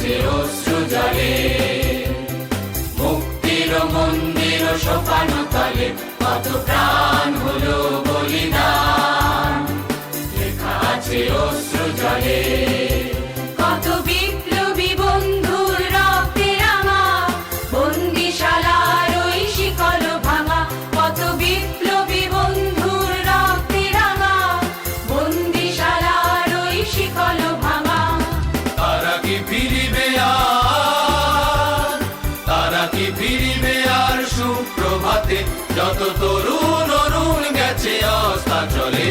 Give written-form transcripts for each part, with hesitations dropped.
আছে অশ্রু জলে। মুক্তির মন্দির সোপান তলে কত প্রাণ হলো বলিদান, লেখা আছে অশ্রু জলে। কত বিপ্লবী বন্ধুর রক্তে রাঙা বন্দিশালার ওই শিকল ভাঙা, কত বিপ্লবী বন্ধুর রক্তে রাঙা বন্দিশালার ওই শিকল ভাঙা। তারা কি ফিরিবে আর, তারা কি ফিরিবে আর সুপ্রভাতে, যত তরুণ অরুণ গেছে অস্তাচলে।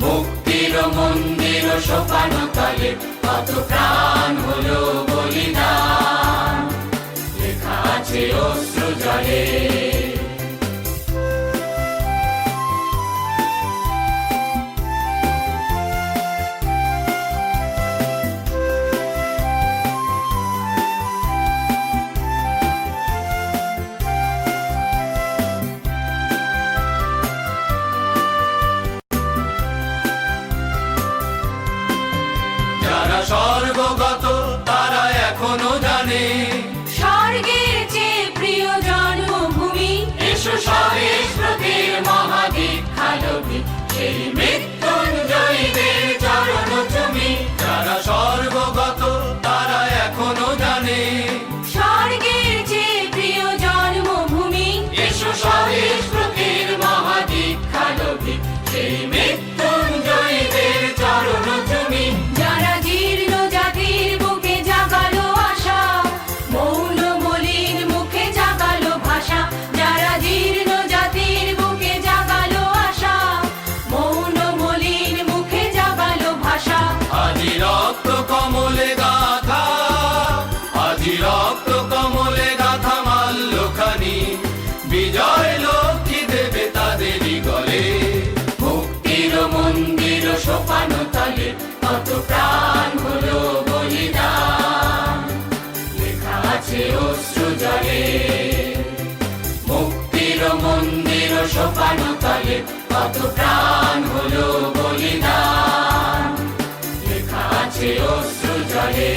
মুক্তির মন্দির সোপান তলে কত প্রাণ হলো বলিদান, লেখা আছে অশ্রু জলে। যারা স্বর্গগত তারা এখনো জানে, স্বর্গের চেয়ে প্রিয় জন্মভূমি। এসো স্বদেশ ব্রতের মহাদীক্ষালোভী, সেই মৃত্যুঞ্জয়ীদের চরণ চুমি। যারা স্বর্গগত তারা এখনো জানে, স্বর্গের চেয়ে প্রিয় জন্মভূমি। এসো স্বদেশ ব্রতের মহাদীক্ষালোভী, সেই মৃত্যুঞ্জয়ীদের চরণ চুমি। যারা জীর্ণ জাতির বুকে জাগালো আশা, মৌন মলিন মুখে জাগালো ভাষা। যারা জীর্ণ জাতির বুকে জাগালো আশা, মৌন মলিন মুখে জাগালো ভাষা। আজি রক্ত কমলে গাথা, আজি রক্ত কমলে গাথা মাল্যখানি, বিজয় লক্ষ্মী দেবে তাদেরই গলে। মুক্তির মন্দির সোপান তলে কত প্রাণ হলো বলিদান, লেখা আছে অশ্রু জলে। মুক্তির মন্দির সোপান তলে কত প্রাণ হলো বলিদান, লেখা আছে অশ্রু জলে।